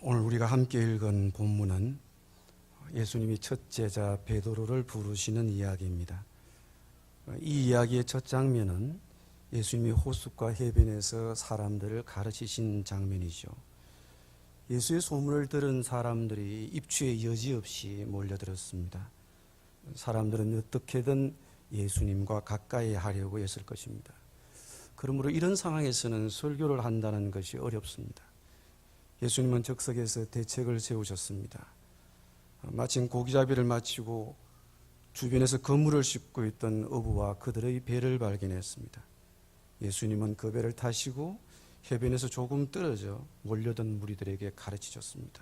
오늘 우리가 함께 읽은 본문은 예수님이 첫 제자 베드로를 부르시는 이야기입니다. 이 이야기의 첫 장면은 예수님이 호숫가 해변에서 사람들을 가르치신 장면이죠. 예수의 소문을 들은 사람들이 입추의 여지없이 몰려들었습니다. 사람들은 어떻게든 예수님과 가까이 하려고 했을 것입니다. 그러므로 이런 상황에서는 설교를 한다는 것이 어렵습니다. 예수님은 적석에서 대책을 세우셨습니다. 마침 고기잡이를 마치고 주변에서 그물을 씹고 있던 어부와 그들의 배를 발견했습니다. 예수님은 그 배를 타시고 해변에서 조금 떨어져 몰려든 무리들에게 가르치셨습니다.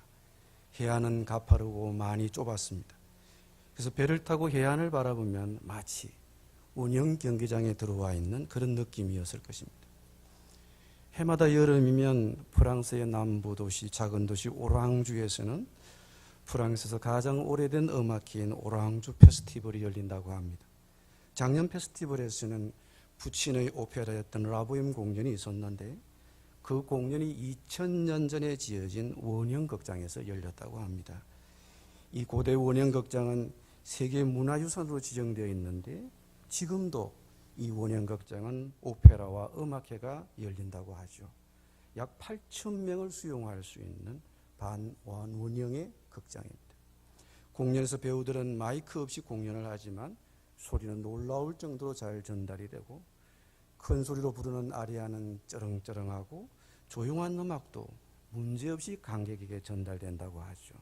해안은 가파르고 많이 좁았습니다. 그래서 배를 타고 해안을 바라보면 마치 운영 경기장에 들어와 있는 그런 느낌이었을 것입니다. 해마다 여름이면 프랑스의 남부 도시, 작은 도시 오랑주에서는 프랑스에서 가장 오래된 음악회인 오랑주 페스티벌이 열린다고 합니다. 작년 페스티벌에서는 부친의 오페라였던 라보엠 공연이 있었는데 그 공연이 2000년 전에 지어진 원형극장에서 열렸다고 합니다. 이 고대 원형극장은 세계 문화유산으로 지정되어 있는데 지금도 이 원형극장은 오페라와 음악회가 열린다고 하죠. 약 8,000명을 수용할 수 있는 반원형의 극장입니다. 공연에서 배우들은 마이크 없이 공연을 하지만 소리는 놀라울 정도로 잘 전달이 되고 큰 소리로 부르는 아리아는 쩌렁쩌렁하고 조용한 음악도 문제없이 관객에게 전달된다고 하죠.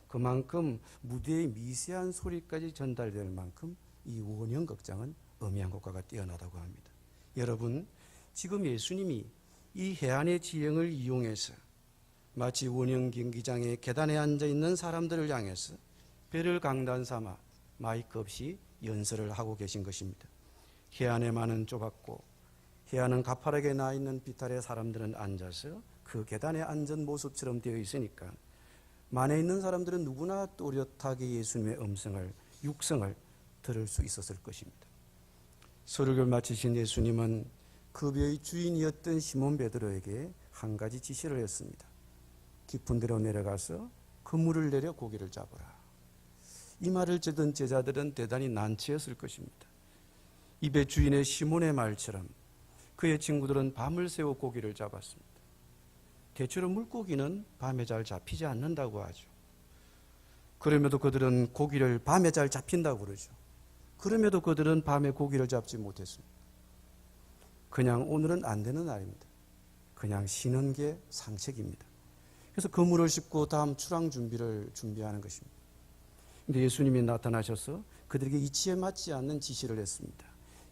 그만큼 무대의 미세한 소리까지 전달될 만큼 이 원형극장은 음향 효과가 뛰어나다고 합니다. 여러분, 지금 예수님이 이 해안의 지형을 이용해서 마치 원형 경기장의 계단에 앉아있는 사람들을 향해서 배를 강단 삼아 마이크 없이 연설을 하고 계신 것입니다. 해안에만은 좁았고 해안은 가파르게 나 있는 비탈에 사람들은 앉아서 그 계단에 앉은 모습처럼 되어 있으니까 만에 있는 사람들은 누구나 또렷하게 예수님의 음성을, 육성을 들을 수 있었을 것입니다. 설교를 마치신 예수님은 그 배의 주인이었던 시몬 베드로에게 한 가지 지시를 했습니다. 깊은 데로 내려가서 그물을 내려 고기를 잡으라. 이 말을 듣던 제자들은 대단히 난처했을 것입니다. 이 배 주인의 시몬의 말처럼 그의 친구들은 밤을 새워 고기를 잡았습니다. 대체로 물고기는 밤에 잘 잡히지 않는다고 하죠. 그럼에도 그들은 고기를 밤에 잘 잡힌다고 그러죠. 그럼에도 그들은 밤에 고기를 잡지 못했습니다. 그냥 오늘은 안 되는 날입니다. 그냥 쉬는 게 상책입니다. 그래서 그물을 싣고 다음 출항 준비하는 것입니다. 그런데 예수님이 나타나셔서 그들에게 이치에 맞지 않는 지시를 했습니다.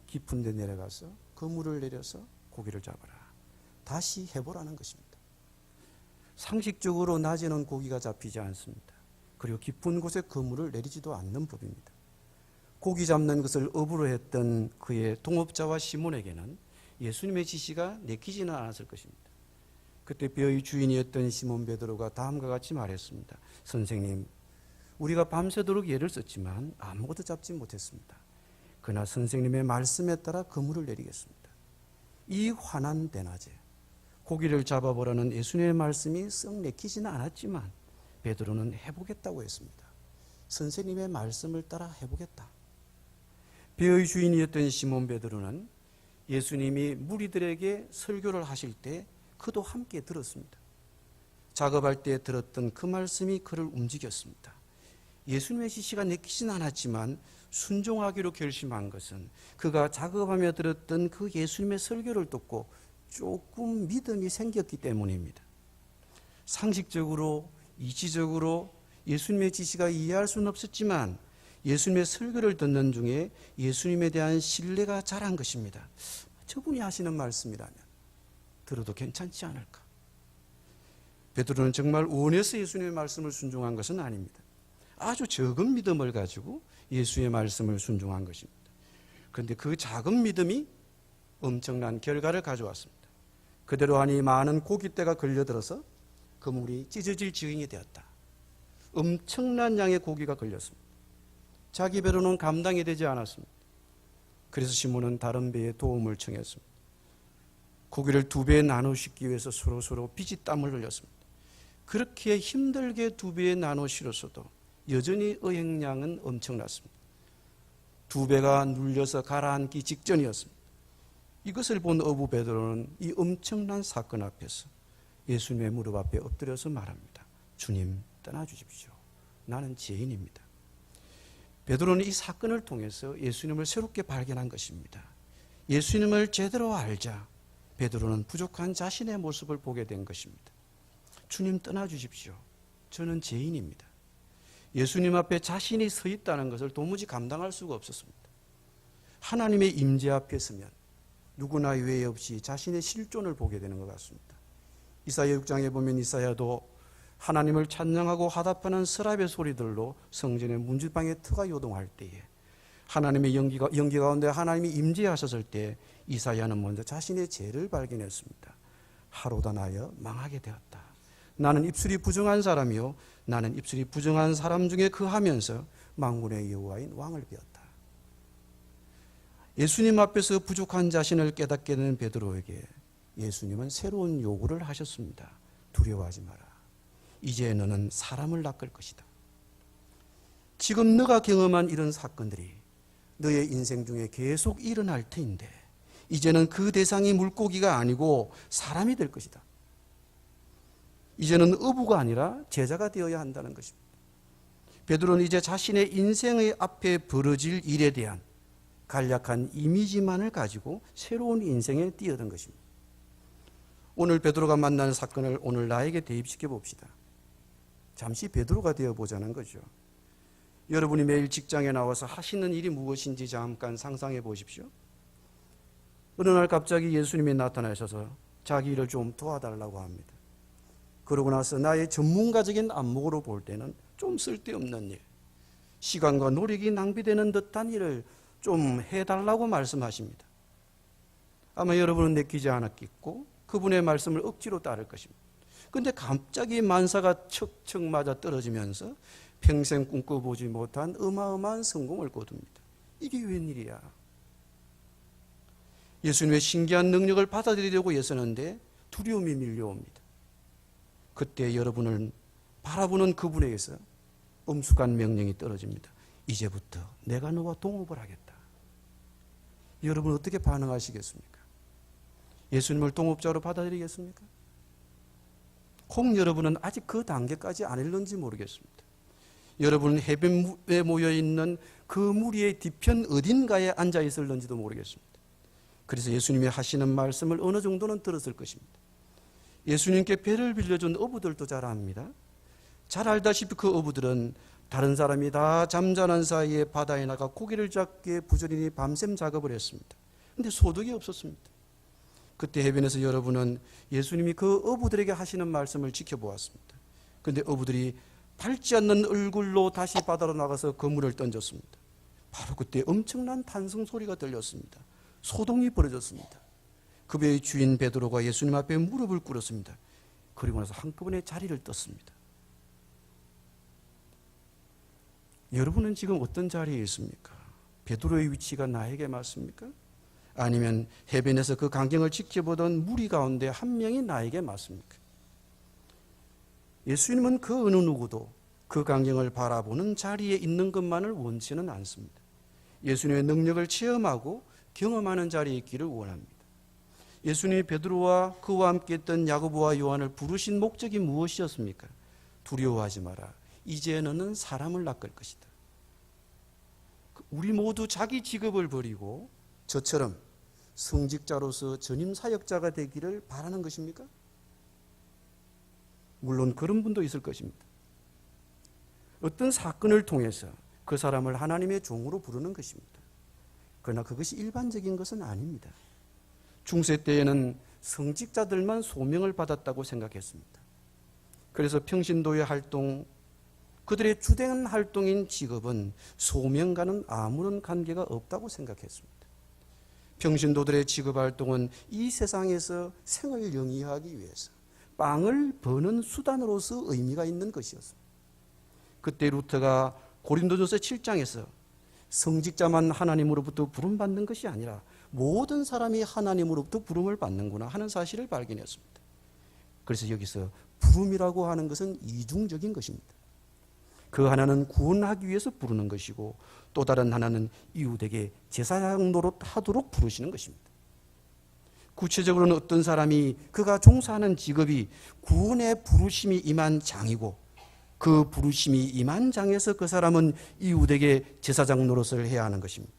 깊은 데 내려가서 그물을 내려서 고기를 잡아라. 다시 해보라는 것입니다. 상식적으로 낮에는 고기가 잡히지 않습니다. 그리고 깊은 곳에 그물을 내리지도 않는 법입니다. 고기 잡는 것을 업으로 했던 그의 동업자와 시몬에게는 예수님의 지시가 내키지는 않았을 것입니다. 그때 배의 주인이었던 시몬 베드로가 다음과 같이 말했습니다. 선생님, 우리가 밤새도록 애를 썼지만 아무것도 잡지 못했습니다. 그러나 선생님의 말씀에 따라 그물을 내리겠습니다. 이 환한 대낮에 고기를 잡아보라는 예수님의 말씀이 썩 내키지는 않았지만 베드로는 해보겠다고 했습니다. 선생님의 말씀을 따라 해보겠다. 배의 주인이었던 시몬 베드로는 예수님이 무리들에게 설교를 하실 때 그도 함께 들었습니다. 작업할 때 들었던 그 말씀이 그를 움직였습니다. 예수님의 지시가 내키진 않았지만 순종하기로 결심한 것은 그가 작업하며 들었던 그 예수님의 설교를 듣고 조금 믿음이 생겼기 때문입니다. 상식적으로, 이치적으로 예수님의 지시가 이해할 수는 없었지만 예수님의 설교를 듣는 중에 예수님에 대한 신뢰가 자란 것입니다. 저분이 하시는 말씀이라면 들어도 괜찮지 않을까? 베드로는 정말 원해서 예수님의 말씀을 순종한 것은 아닙니다. 아주 적은 믿음을 가지고 예수의 말씀을 순종한 것입니다. 그런데 그 작은 믿음이 엄청난 결과를 가져왔습니다. 그대로 하니 많은 고깃대가 걸려들어서 그물이 찢어질 지경이 되었다. 엄청난 양의 고기가 걸렸습니다. 자기 배로는 감당이 되지 않았습니다. 그래서 시몬은 다른 배에 도움을 청했습니다. 고기를 두 배에 나누시기 위해서 서로 피지땀을 흘렸습니다. 그렇게 힘들게 2배에 나눠 실었어도 여전히 어획량은 엄청났습니다. 2배가 눌려서 가라앉기 직전이었습니다. 이것을 본 어부 베드로는 이 엄청난 사건 앞에서 예수님의 무릎 앞에 엎드려서 말합니다. 주님, 떠나주십시오. 나는 죄인입니다. 베드로는 이 사건을 통해서 예수님을 새롭게 발견한 것입니다. 예수님을 제대로 알자 베드로는 부족한 자신의 모습을 보게 된 것입니다. 주님, 떠나주십시오. 저는 죄인입니다. 예수님 앞에 자신이 서 있다는 것을 도무지 감당할 수가 없었습니다. 하나님의 임재 앞에 서면 누구나 예외 없이 자신의 실존을 보게 되는 것 같습니다. 이사야 6장에 보면 이사야도 하나님을 찬양하고 화답하는 서랍의 소리들로 성전의 문지방에 터가 요동할 때에 하나님의 연기 가운데 하나님이 임재하셨을 때 이사야는 먼저 자신의 죄를 발견했습니다. 하루다 나여 망하게 되었다. 나는 입술이 부정한 사람이요 나는 입술이 부정한 사람 중에 거하면서 만군의 여호와인 왕을 배웠다. 예수님 앞에서 부족한 자신을 깨닫게 되는 베드로에게 예수님은 새로운 요구를 하셨습니다. 두려워하지 마라. 이제 너는 사람을 낚을 것이다. 지금 너가 경험한 이런 사건들이 너의 인생 중에 계속 일어날 터인데 이제는 그 대상이 물고기가 아니고 사람이 될 것이다. 이제는 어부가 아니라 제자가 되어야 한다는 것입니다. 베드로는 이제 자신의 인생의 앞에 벌어질 일에 대한 간략한 이미지만을 가지고 새로운 인생에 뛰어든 것입니다. 오늘 베드로가 만나는 사건을 오늘 나에게 대입시켜 봅시다. 잠시 베드로가 되어보자는 거죠. 여러분이 매일 직장에 나와서 하시는 일이 무엇인지 잠깐 상상해 보십시오. 어느 날 갑자기 예수님이 나타나셔서 자기 일을 좀 도와달라고 합니다. 그러고 나서 나의 전문가적인 안목으로 볼 때는 좀 쓸데없는 일, 시간과 노력이 낭비되는 듯한 일을 좀 해달라고 말씀하십니다. 아마 여러분은 내키지 않았겠고 그분의 말씀을 억지로 따를 것입니다. 그런데 갑자기 만사가 척척 맞아 떨어지면서 평생 꿈꿔보지 못한 어마어마한 성공을 거둡니다. 이게 웬일이야? 예수님의 신기한 능력을 받아들이려고 애쓰는데 두려움이 밀려옵니다. 그때 여러분을 바라보는 그분에게서 엄숙한 명령이 떨어집니다. 이제부터 내가 너와 동업을 하겠다. 여러분 어떻게 반응하시겠습니까? 예수님을 동업자로 받아들이겠습니까? 혹 여러분은 아직 그 단계까지 안 일는지 모르겠습니다. 여러분은 해변에 모여있는 그 무리의 뒤편 어딘가에 앉아 있을는지도 모르겠습니다. 그래서 예수님이 하시는 말씀을 어느 정도는 들었을 것입니다. 예수님께 배를 빌려준 어부들도 잘 압니다. 잘 알다시피 그 어부들은 다른 사람이 다 잠자는 사이에 바다에 나가 고기를 잡기에 부지런히 밤샘 작업을 했습니다. 그런데 소득이 없었습니다. 그때 해변에서 여러분은 예수님이 그 어부들에게 하시는 말씀을 지켜보았습니다. 그런데 어부들이 밟지 않는 얼굴로 다시 바다로 나가서 그물을 던졌습니다. 바로 그때 엄청난 탄성 소리가 들렸습니다. 소동이 벌어졌습니다. 그 배의 주인 베드로가 예수님 앞에 무릎을 꿇었습니다. 그리고 나서 한꺼번에 자리를 떴습니다. 여러분은 지금 어떤 자리에 있습니까? 베드로의 위치가 나에게 맞습니까? 아니면 해변에서 그 광경을 지켜보던 무리 가운데 한 명이 나에게 맞습니까? 예수님은 그 어느 누구도 그 광경을 바라보는 자리에 있는 것만을 원치는 않습니다. 예수님의 능력을 체험하고 경험하는 자리에 있기를 원합니다. 예수님이 베드로와 그와 함께 했던 야고보와 요한을 부르신 목적이 무엇이었습니까? 두려워하지 마라. 이제 너는 사람을 낚을 것이다. 우리 모두 자기 직업을 버리고 저처럼 성직자로서 전임 사역자가 되기를 바라는 것입니까? 물론 그런 분도 있을 것입니다. 어떤 사건을 통해서 그 사람을 하나님의 종으로 부르는 것입니다. 그러나 그것이 일반적인 것은 아닙니다. 중세 때에는 성직자들만 소명을 받았다고 생각했습니다. 그래서 평신도의 활동, 그들의 주된 활동인 직업은 소명과는 아무런 관계가 없다고 생각했습니다. 평신도들의 직업 활동은 이 세상에서 생을 영위하기 위해서 빵을 버는 수단으로서 의미가 있는 것이었습니다. 그때 루터가 고린도전서 7장에서 성직자만 하나님으로부터 부름받는 것이 아니라 모든 사람이 하나님으로부터 부름을 받는구나 하는 사실을 발견했습니다. 그래서 여기서 부름이라고 하는 것은 이중적인 것입니다. 그 하나는 구원하기 위해서 부르는 것이고 또 다른 하나는 이웃에게 제사장 노릇하도록 부르시는 것입니다. 구체적으로는 어떤 사람이 그가 종사하는 직업이 구원의 부르심이 임한 장이고 그 부르심이 임한 장에서 그 사람은 이웃에게 제사장 노릇을 해야 하는 것입니다.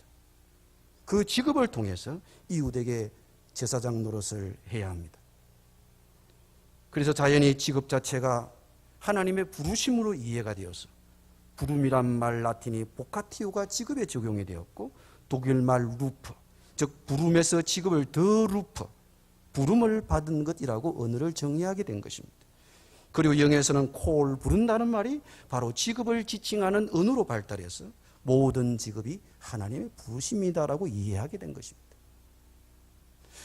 그 직업을 통해서 이웃에게 제사장 노릇을 해야 합니다. 그래서 자연히 직업 자체가 하나님의 부르심으로 이해가 되어서 부름이란 말 라틴이 보카티오가 직업에 적용이 되었고 독일말 루프, 즉 부름에서 직업을 더 루프, 부름을 받은 것이라고 언어를 정의하게 된 것입니다. 그리고 영에서는 콜, 부른다는 말이 바로 직업을 지칭하는 언어로 발달해서 모든 직업이 하나님의 부르심이다라고 이해하게 된 것입니다.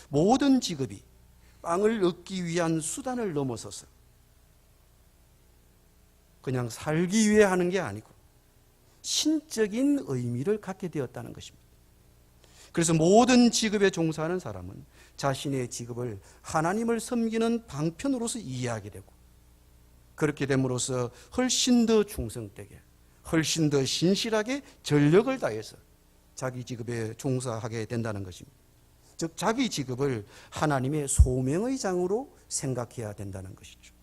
모든 직업이 빵을 얻기 위한 수단을 넘어서서 그냥 살기 위해 하는 게 아니고 신적인 의미를 갖게 되었다는 것입니다. 그래서 모든 직업에 종사하는 사람은 자신의 직업을 하나님을 섬기는 방편으로서 이해하게 되고 그렇게 됨으로써 훨씬 더 충성되게, 훨씬 더 신실하게 전력을 다해서 자기 직업에 종사하게 된다는 것입니다. 즉 자기 직업을 하나님의 소명의 장으로 생각해야 된다는 것이죠.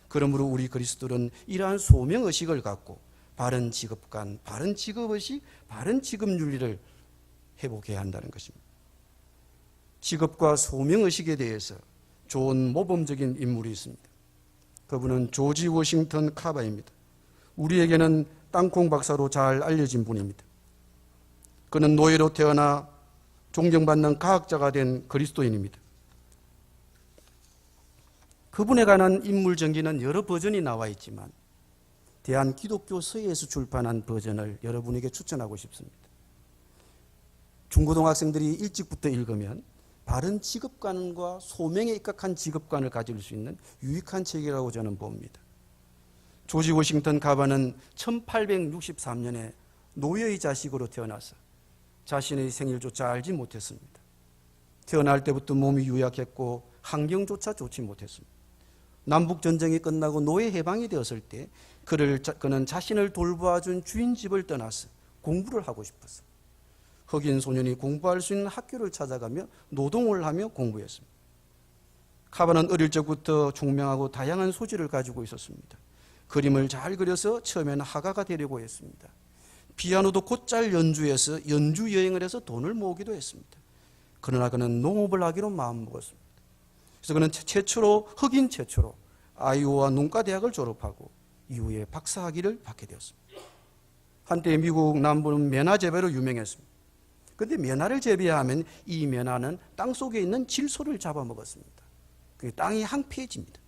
그러므로 우리 그리스도는 이러한 소명의식을 갖고 바른 직업관, 바른 직업의식, 바른 직업윤리를 회복해야 한다는 것입니다. 직업과 소명의식에 대해서 좋은 모범적인 인물이 있습니다. 그분은 조지 워싱턴 카바입니다. 우리에게는 땅콩 박사로 잘 알려진 분입니다. 그는 노예로 태어나 존경받는 과학자가 된 그리스도인입니다. 그분에 관한 인물 전기는 여러 버전이 나와 있지만 대한기독교서예에서 출판한 버전을 여러분에게 추천하고 싶습니다. 중고등학생들이 일찍부터 읽으면 바른 직업관과 소명에 입각한 직업관을 가질 수 있는 유익한 책이라고 저는 봅니다. 조지 워싱턴 카바는 1863년에 노예의 자식으로 태어나서 자신의 생일조차 알지 못했습니다. 태어날 때부터 몸이 유약했고 환경조차 좋지 못했습니다. 남북전쟁이 끝나고 노예 해방이 되었을 때 그는 자신을 돌보아준 주인 집을 떠나서 공부를 하고 싶었어요. 흑인 소년이 공부할 수 있는 학교를 찾아가며 노동을 하며 공부했습니다. 카바는 어릴 적부터 총명하고 다양한 소질을 가지고 있었습니다. 그림을 잘 그려서 처음에는 화가가 되려고 했습니다. 피아노도 곧잘 연주해서 연주 여행을 해서 돈을 모으기도 했습니다. 그러나 그는 농업을 하기로 마음먹었습니다. 그래서 그는 흑인 최초로 아이오와 농가대학을 졸업하고 이후에 박사학위를 받게 되었습니다. 한때 미국 남부는 면화 재배로 유명했습니다. 그런데 면화를 재배하면 이 면화는 땅속에 있는 질소를 잡아먹었습니다. 그 땅이 황폐해집니다.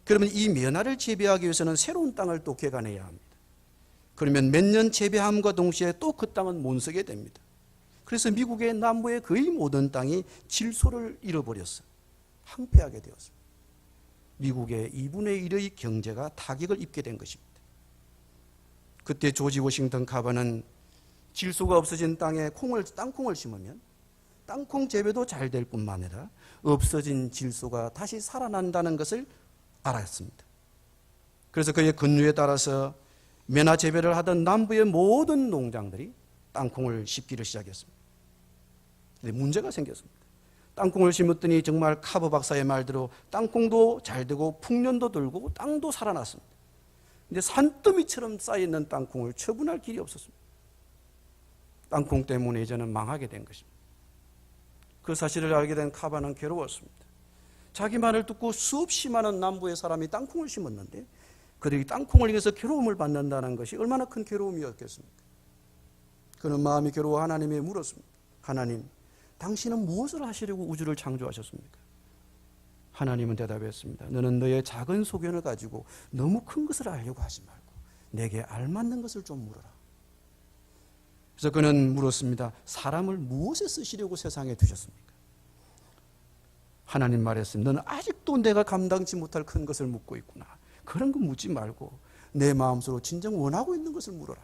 그러면 이 면화를 재배하기 위해서는 새로운 땅을 또 개간해야 합니다. 그러면 몇 년 재배함과 동시에 또 그 땅은 못 쓰게 됩니다. 그래서 미국의 남부의 거의 모든 땅이 질소를 잃어버렸어요. 황폐하게 되었습니다. 미국의 2분의 1의 경제가 타격을 입게 된 것입니다. 그때 조지 워싱턴 카바는 질소가 없어진 땅에 땅콩을 심으면 땅콩 재배도 잘 될 뿐만 아니라 없어진 질소가 다시 살아난다는 것을 알았습니다. 그래서 그의 근류에 따라서 면화 재배를 하던 남부의 모든 농장들이 땅콩을 심기를 시작했습니다. 그런데 문제가 생겼습니다. 땅콩을 심었더니 정말 카버 박사의 말대로 땅콩도 잘 되고 풍년도 들고 땅도 살아났습니다. 그런데 산더미처럼 쌓여있는 땅콩을 처분할 길이 없었습니다. 땅콩 때문에 이제는 망하게 된 것입니다. 그 사실을 알게 된 카바는 괴로웠습니다. 자기 말을 듣고 수없이 많은 남부의 사람이 땅콩을 심었는데 그들이 땅콩을 위해서 괴로움을 받는다는 것이 얼마나 큰 괴로움이었겠습니까? 그는 마음이 괴로워 하나님께 물었습니다. 하나님, 당신은 무엇을 하시려고 우주를 창조하셨습니까? 하나님은 대답했습니다. 너는 너의 작은 소견을 가지고 너무 큰 것을 알려고 하지 말고 내게 알맞는 것을 좀 물어라. 그래서 그는 물었습니다. 사람을 무엇에 쓰시려고 세상에 두셨습니까? 하나님 말했습니다. 너는 아직도 내가 감당치 못할 큰 것을 묻고 있구나. 그런 거 묻지 말고 내 마음속으로 진정 원하고 있는 것을 물어라.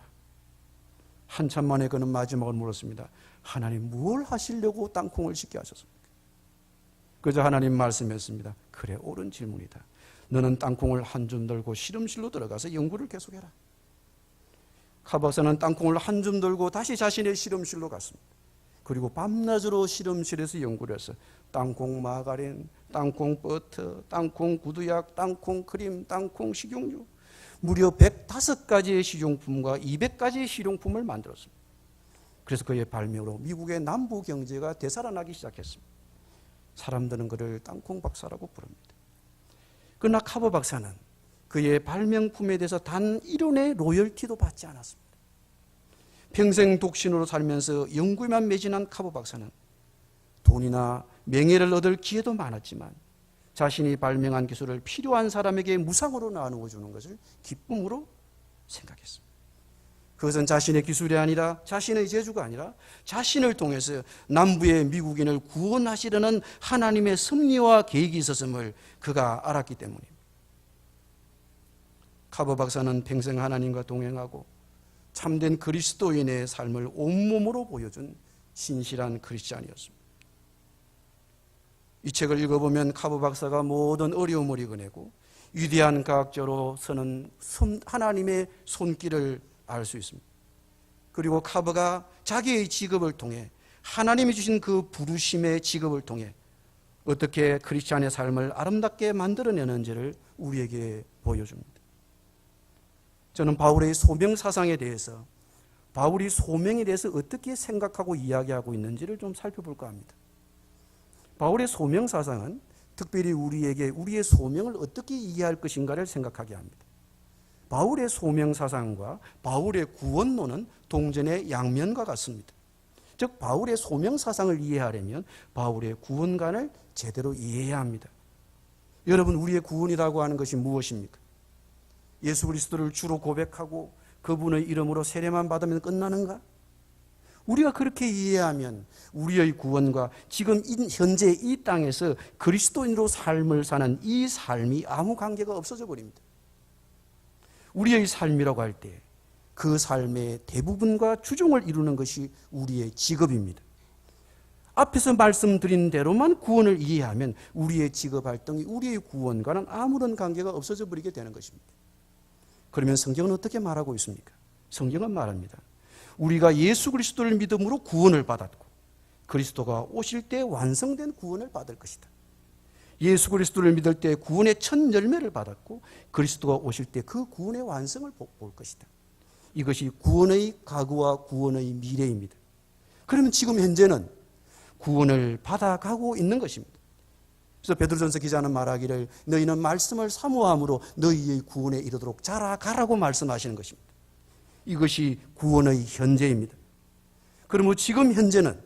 한참 만에 그는 마지막으로 물었습니다. 하나님 뭘 하시려고 땅콩을 심게 하셨습니까? 그저 하나님 말씀했습니다. 그래, 옳은 질문이다. 너는 땅콩을 한 줌 들고 실험실로 들어가서 연구를 계속해라. 카보 박사는 땅콩을 한 줌 들고 다시 자신의 실험실로 갔습니다. 그리고 밤낮으로 실험실에서 연구를 해서 땅콩 마가린, 땅콩 버터, 땅콩 구두약, 땅콩 크림, 땅콩 식용유, 무려 105가지의 식용품과 200가지의 실용품을 만들었습니다. 그래서 그의 발명으로 미국의 남부 경제가 되살아나기 시작했습니다. 사람들은 그를 땅콩 박사라고 부릅니다. 그러나 카보 박사는 그의 발명품에 대해서 단 1원의 로열티도 받지 않았습니다. 평생 독신으로 살면서 연구에만 매진한 카보 박사는 돈이나 명예를 얻을 기회도 많았지만 자신이 발명한 기술을 필요한 사람에게 무상으로 나누어 주는 것을 기쁨으로 생각했습니다. 그것은 자신의 기술이 아니라 자신의 재주가 아니라 자신을 통해서 남부의 미국인을 구원하시려는 하나님의 섭리와 계획이 있었음을 그가 알았기 때문입니다. 카보 박사는 평생 하나님과 동행하고 참된 그리스도인의 삶을 온몸으로 보여준 신실한 크리스찬이었습니다. 이 책을 읽어보면 카보 박사가 모든 어려움을 이겨내고 위대한 과학자로 서는 하나님의 손길을 알 수 있습니다. 그리고 카보가 자기의 직업을 통해 하나님이 주신 그 부르심의 직업을 통해 어떻게 크리스찬의 삶을 아름답게 만들어내는지를 우리에게 보여줍니다. 저는 바울의 소명 사상에 대해서 바울이 소명에 대해서 어떻게 생각하고 이야기하고 있는지를 좀 살펴볼까 합니다. 바울의 소명 사상은 특별히 우리에게 우리의 소명을 어떻게 이해할 것인가를 생각하게 합니다. 바울의 소명 사상과 바울의 구원론은 동전의 양면과 같습니다. 즉 바울의 소명 사상을 이해하려면 바울의 구원관을 제대로 이해해야 합니다. 여러분, 우리의 구원이라고 하는 것이 무엇입니까? 예수 그리스도를 주로 고백하고 그분의 이름으로 세례만 받으면 끝나는가? 우리가 그렇게 이해하면 우리의 구원과 지금 현재 이 땅에서 그리스도인으로 삶을 사는 이 삶이 아무 관계가 없어져 버립니다. 우리의 삶이라고 할 때 그 삶의 대부분과 주종을 이루는 것이 우리의 직업입니다. 앞에서 말씀드린 대로만 구원을 이해하면 우리의 직업 활동이 우리의 구원과는 아무런 관계가 없어져 버리게 되는 것입니다. 그러면 성경은 어떻게 말하고 있습니까? 성경은 말합니다. 우리가 예수 그리스도를 믿음으로 구원을 받았고 그리스도가 오실 때 완성된 구원을 받을 것이다. 예수 그리스도를 믿을 때 구원의 첫 열매를 받았고 그리스도가 오실 때 그 구원의 완성을 볼 것이다. 이것이 구원의 과거와 구원의 미래입니다. 그러면 지금 현재는 구원을 받아가고 있는 것입니다. 그래서 베드로전서 기자는 말하기를 너희는 말씀을 사모함으로 너희의 구원에 이르도록 자라가라고 말씀하시는 것입니다. 이것이 구원의 현재입니다. 그러면 지금 현재는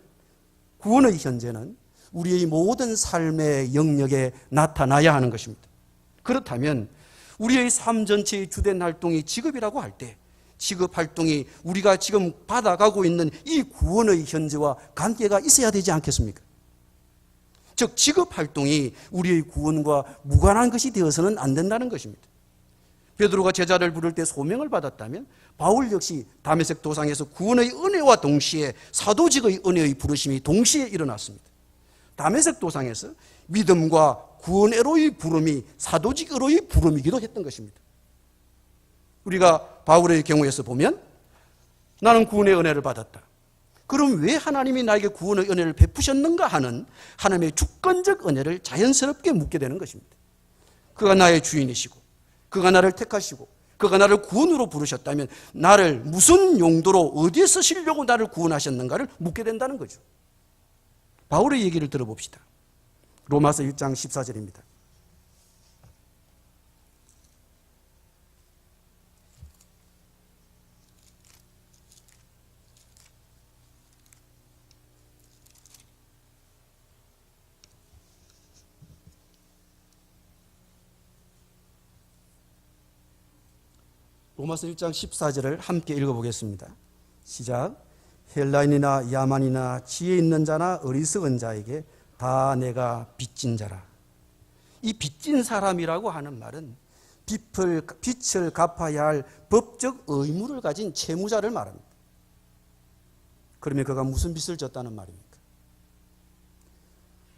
구원의 현재는 우리의 모든 삶의 영역에 나타나야 하는 것입니다. 그렇다면 우리의 삶 전체의 주된 활동이 직업이라고 할 때 직업 활동이 우리가 지금 받아가고 있는 이 구원의 현재와 관계가 있어야 되지 않겠습니까? 즉 직업 활동이 우리의 구원과 무관한 것이 되어서는 안 된다는 것입니다. 베드로가 제자를 부를 때 소명을 받았다면 바울 역시 다메섹 도상에서 구원의 은혜와 동시에 사도직의 은혜의 부르심이 동시에 일어났습니다. 다메섹 도상에서 믿음과 구원의로의 부름이 사도직의로의 부름이기도 했던 것입니다. 우리가 바울의 경우에서 보면 나는 구원의 은혜를 받았다. 그럼 왜 하나님이 나에게 구원의 은혜를 베푸셨는가 하는 하나님의 주권적 은혜를 자연스럽게 묻게 되는 것입니다. 그가 나의 주인이시고 그가 나를 택하시고 그가 나를 구원으로 부르셨다면 나를 무슨 용도로 어디에 쓰시려고 나를 구원하셨는가를 묻게 된다는 거죠. 바울의 얘기를 들어봅시다. 로마서 1장 14절입니다. 로마서 1장 14절을 함께 읽어보겠습니다. 시작. 헬라인이나 야만이나 지혜 있는 자나 어리석은 자에게 다 내가 빚진 자라. 이 빚진 사람이라고 하는 말은 빚을 갚아야 할 법적 의무를 가진 채무자를 말합니다. 그러면 그가 무슨 빚을 졌다는 말입니까?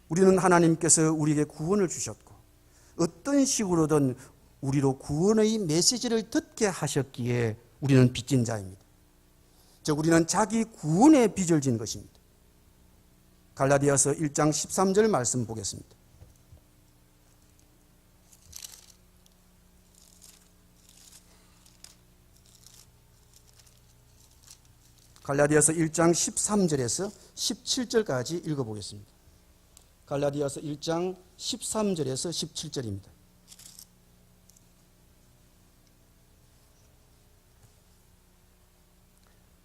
우리는 하나님께서 우리에게 구원을 주셨고 어떤 식으로든 우리로 구원의 메시지를 듣게 하셨기에 우리는 빚진 자입니다. 즉 우리는 자기 구원에 빚을 진 것입니다. 갈라디아서 1장 13절 말씀 보겠습니다. 갈라디아서 1장 13절에서 17절까지 읽어보겠습니다. 갈라디아서 1장 13절에서 17절입니다.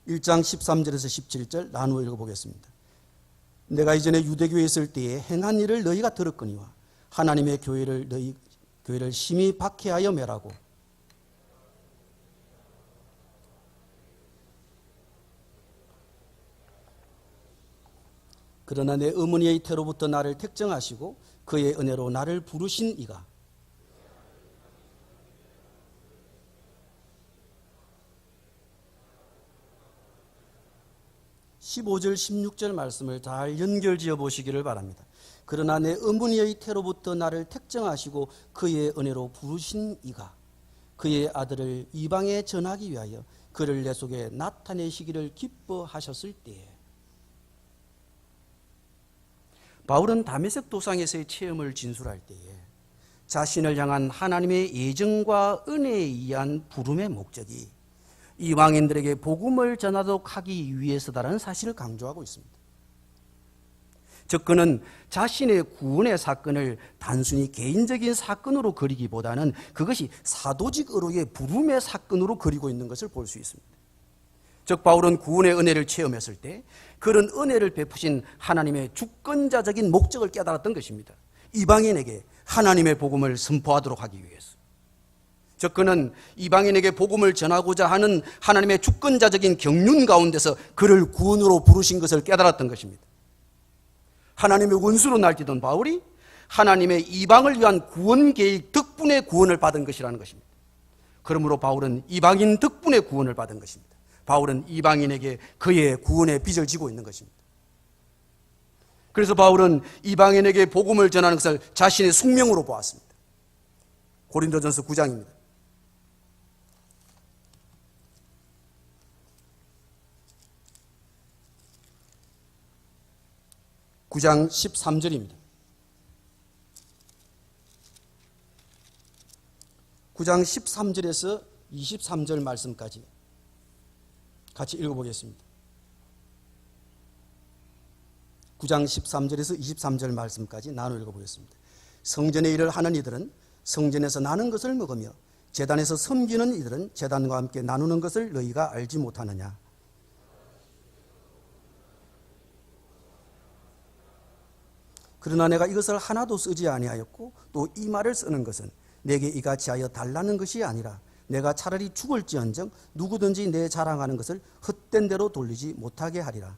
(1장 13절에서 17절) 나누어 읽어보겠습니다. 내가 이전에 유대교에 있을 때에 행한 일을 너희가 들었거니와 하나님의 교회를 심히 박해하여 멸하고 그러나 내 어머니의 태로부터 나를 택정하시고 그의 은혜로 나를 부르신 이가 15절 16절 말씀을 잘 연결지어 보시기를 바랍니다. 그러나 내 어머니의 태로부터 나를 택정하시고 그의 은혜로 부르신 이가 그의 아들을 이방에 전하기 위하여 그를 내 속에 나타내시기를 기뻐하셨을 때에 바울은 다메섹 도상에서의 체험을 진술할 때에 자신을 향한 하나님의 예정과 은혜에 의한 부름의 목적이 이방인들에게 복음을 전하도록 하기 위해서다라는 사실을 강조하고 있습니다. 즉 그는 자신의 구원의 사건을 단순히 개인적인 사건으로 그리기보다는 그것이 사도직으로의 부름의 사건으로 그리고 있는 것을 볼 수 있습니다. 즉 바울은 구원의 은혜를 체험했을 때 그런 은혜를 베푸신 하나님의 주권자적인 목적을 깨달았던 것입니다. 이방인에게 하나님의 복음을 선포하도록 하기 위해서. 즉 그는 이방인에게 복음을 전하고자 하는 하나님의 주권자적인 경륜 가운데서 그를 구원으로 부르신 것을 깨달았던 것입니다. 하나님의 원수로 날뛰던 바울이 하나님의 이방을 위한 구원 계획 덕분에 구원을 받은 것이라는 것입니다. 그러므로 바울은 이방인 덕분에 구원을 받은 것입니다. 바울은 이방인에게 그의 구원의 빚을 지고 있는 것입니다. 그래서 바울은 이방인에게 복음을 전하는 것을 자신의 숙명으로 보았습니다. 고린도전서 9장입니다. 9장 13절입니다. 9장 13절에서 23절 말씀까지 같이 읽어보겠습니다. 9장 13절에서 23절 말씀까지 나눠 읽어보겠습니다. 성전의 일을 하는 이들은 성전에서 나는 것을 먹으며 제단에서 섬기는 이들은 제단과 함께 나누는 것을 너희가 알지 못하느냐. 그러나 내가 이것을 하나도 쓰지 아니하였고 또 이 말을 쓰는 것은 내게 이같이 하여 달라는 것이 아니라 내가 차라리 죽을지언정 누구든지 내 자랑하는 것을 헛된 대로 돌리지 못하게 하리라.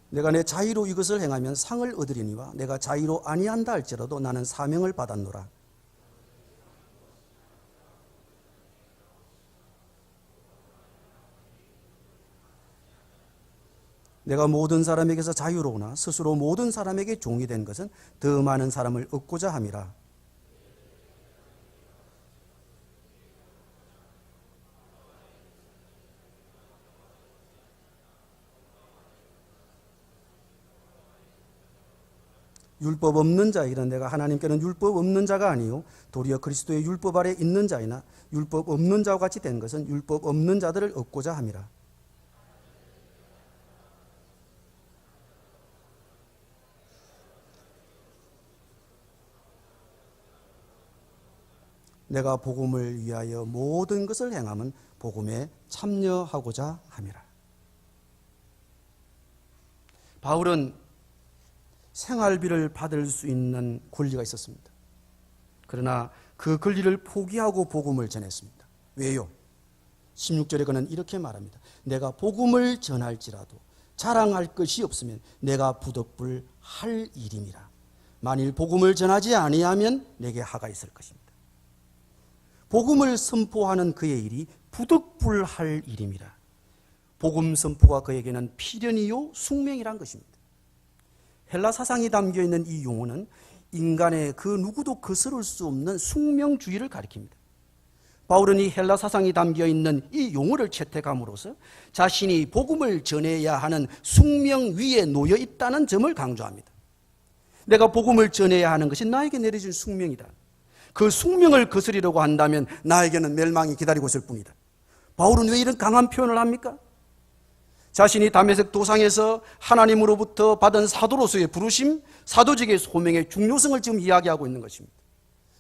내가 내 자의로 이것을 행하면 상을 얻으리니와 내가 자의로 아니한다 할지라도 나는 사명을 받았노라. 내가 모든 사람에게서 자유로우나 스스로 모든 사람에게 종이 된 것은 더 많은 사람을 얻고자 함이라. 율법 없는 자이라 내가 하나님께는 율법 없는 자가 아니요 도리어 그리스도의 율법 아래 있는 자이나 율법 없는 자와 같이 된 것은 율법 없는 자들을 얻고자 함이라. 내가 복음을 위하여 모든 것을 행함은 복음에 참여하고자 함이라. 바울은 생활비를 받을 수 있는 권리가 있었습니다. 그러나 그 권리를 포기하고 복음을 전했습니다. 왜요? 16절에 그는 이렇게 말합니다. 내가 복음을 전할지라도 자랑할 것이 없으면 내가 부득불할 일임이라. 만일 복음을 전하지 아니하면 내게 하가 있을 것입니다. 복음을 선포하는 그의 일이 부득불할 일임이라. 복음 선포가 그에게는 필연이요 숙명이란 것입니다. 헬라 사상이 담겨있는 이 용어는 인간의 그 누구도 거스를 수 없는 숙명주의를 가리킵니다. 바울은 이 헬라 사상이 담겨있는 이 용어를 채택함으로써 자신이 복음을 전해야 하는 숙명 위에 놓여 있다는 점을 강조합니다. 내가 복음을 전해야 하는 것이 나에게 내려진 숙명이다. 그 숙명을 거스리려고 한다면 나에게는 멸망이 기다리고 있을 뿐이다. 바울은 왜 이런 강한 표현을 합니까? 자신이 다메섹 도상에서 하나님으로부터 받은 사도로서의 부르심, 사도직의 소명의 중요성을 지금 이야기하고 있는 것입니다.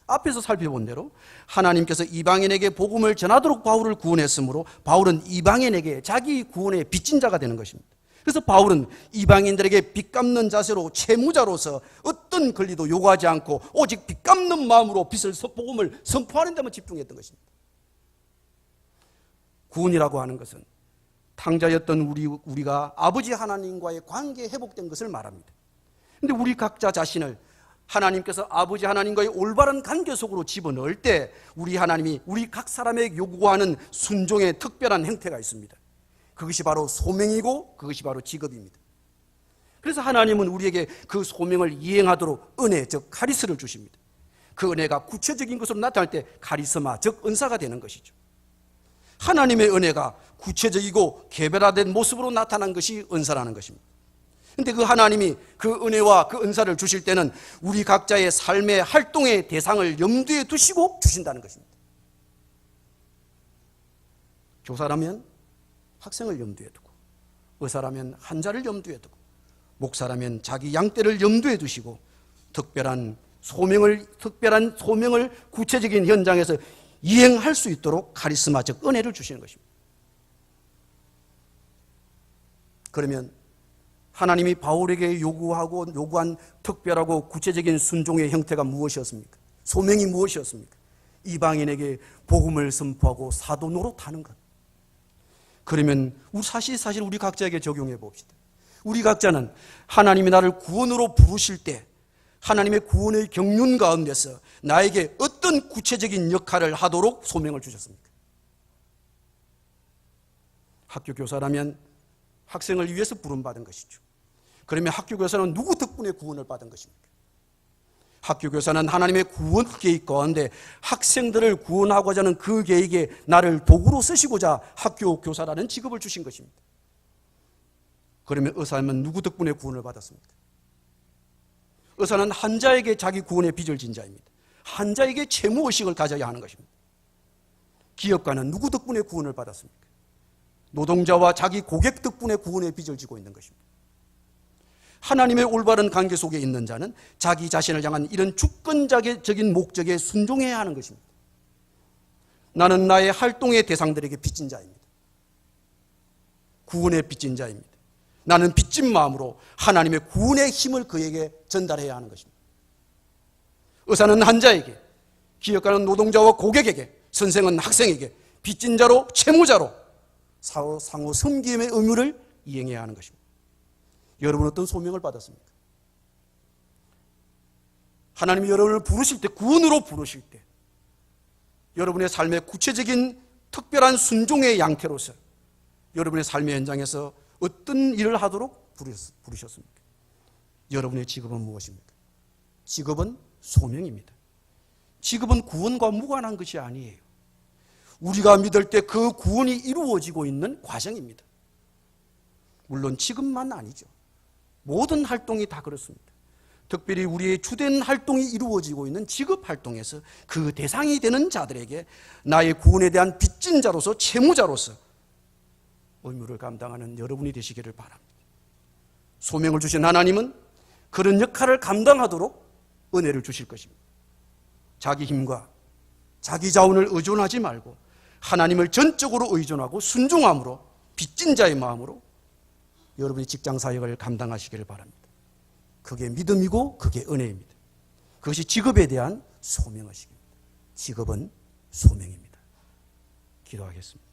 앞에서 살펴본 대로 하나님께서 이방인에게 복음을 전하도록 바울을 구원했으므로 바울은 이방인에게 자기 구원의 빚진 자가 되는 것입니다. 그래서 바울은 이방인들에게 빚 갚는 자세로 채무자로서 어떤 권리도 요구하지 않고 오직 빚 갚는 마음으로 복음을 선포하는 데만 집중했던 것입니다. 구원이라고 하는 것은 탕자였던 우리가 아버지 하나님과의 관계 회복된 것을 말합니다. 그런데 우리 각자 자신을 하나님께서 아버지 하나님과의 올바른 관계 속으로 집어넣을 때 우리 하나님이 우리 각 사람에게 요구하는 순종의 특별한 행태가 있습니다. 그것이 바로 소명이고 그것이 바로 직업입니다. 그래서 하나님은 우리에게 그 소명을 이행하도록 은혜, 즉 카리스를 주십니다. 그 은혜가 구체적인 것으로 나타날 때 카리스마, 즉 은사가 되는 것이죠. 하나님의 은혜가 구체적이고 개별화된 모습으로 나타난 것이 은사라는 것입니다. 그런데 그 하나님이 그 은혜와 그 은사를 주실 때는 우리 각자의 삶의 활동의 대상을 염두에 두시고 주신다는 것입니다. 교사라면 학생을 염두에 두고, 의사라면 환자를 염두에 두고, 목사라면 자기 양떼를 염두에 두시고 특별한 소명을 구체적인 현장에서 이행할 수 있도록 카리스마적 은혜를 주시는 것입니다. 그러면 하나님이 바울에게 요구한 특별하고 구체적인 순종의 형태가 무엇이었습니까? 소명이 무엇이었습니까? 이방인에게 복음을 선포하고 사도 노릇하는 것. 그러면 사실 우리 각자에게 적용해 봅시다. 우리 각자는 하나님이 나를 구원으로 부르실 때 하나님의 구원의 경륜 가운데서 나에게 어떤 구체적인 역할을 하도록 소명을 주셨습니까? 학교 교사라면 학생을 위해서 부름받은 것이죠. 그러면 학교 교사는 누구 덕분에 구원을 받은 것입니까? 학교 교사는 하나님의 구원 계획 가운데 학생들을 구원하고자 하는 그 계획에 나를 도구로 쓰시고자 학교 교사라는 직업을 주신 것입니다. 그러면 의사는 누구 덕분에 구원을 받았습니까? 의사는 환자에게 자기 구원의 빚을 진 자입니다. 환자에게 채무의식을 가져야 하는 것입니다. 기업가는 누구 덕분에 구원을 받았습니까? 노동자와 자기 고객 덕분에 구원의 빚을 지고 있는 것입니다. 하나님의 올바른 관계 속에 있는 자는 자기 자신을 향한 이런 주권적인 목적에 순종해야 하는 것입니다. 나는 나의 활동의 대상들에게 빚진 자입니다. 구원의 빚진 자입니다. 나는 빚진 마음으로 하나님의 구원의 힘을 그에게 전달해야 하는 것입니다. 의사는 환자에게, 기업가는 노동자와 고객에게, 선생은 학생에게 빚진 자로, 채무자로 상호 섬김의 의무를 이행해야 하는 것입니다. 여러분은 어떤 소명을 받았습니까? 하나님이 여러분을 부르실 때, 구원으로 부르실 때 여러분의 삶의 구체적인 특별한 순종의 양태로서 여러분의 삶의 현장에서 어떤 일을 하도록 부르셨습니까? 여러분의 직업은 무엇입니까? 직업은 소명입니다. 직업은 구원과 무관한 것이 아니에요. 우리가 믿을 때 그 구원이 이루어지고 있는 과정입니다. 물론 직업만 아니죠. 모든 활동이 다 그렇습니다. 특별히 우리의 주된 활동이 이루어지고 있는 직업 활동에서 그 대상이 되는 자들에게 나의 구원에 대한 빚진 자로서, 채무자로서 의무를 감당하는 여러분이 되시기를 바랍니다. 소명을 주신 하나님은 그런 역할을 감당하도록 은혜를 주실 것입니다. 자기 힘과 자기 자원을 의존하지 말고 하나님을 전적으로 의존하고 순종함으로 빚진 자의 마음으로 여러분이 직장 사역을 감당하시기를 바랍니다. 그게 믿음이고 그게 은혜입니다. 그것이 직업에 대한 소명의식입니다. 직업은 소명입니다. 기도하겠습니다.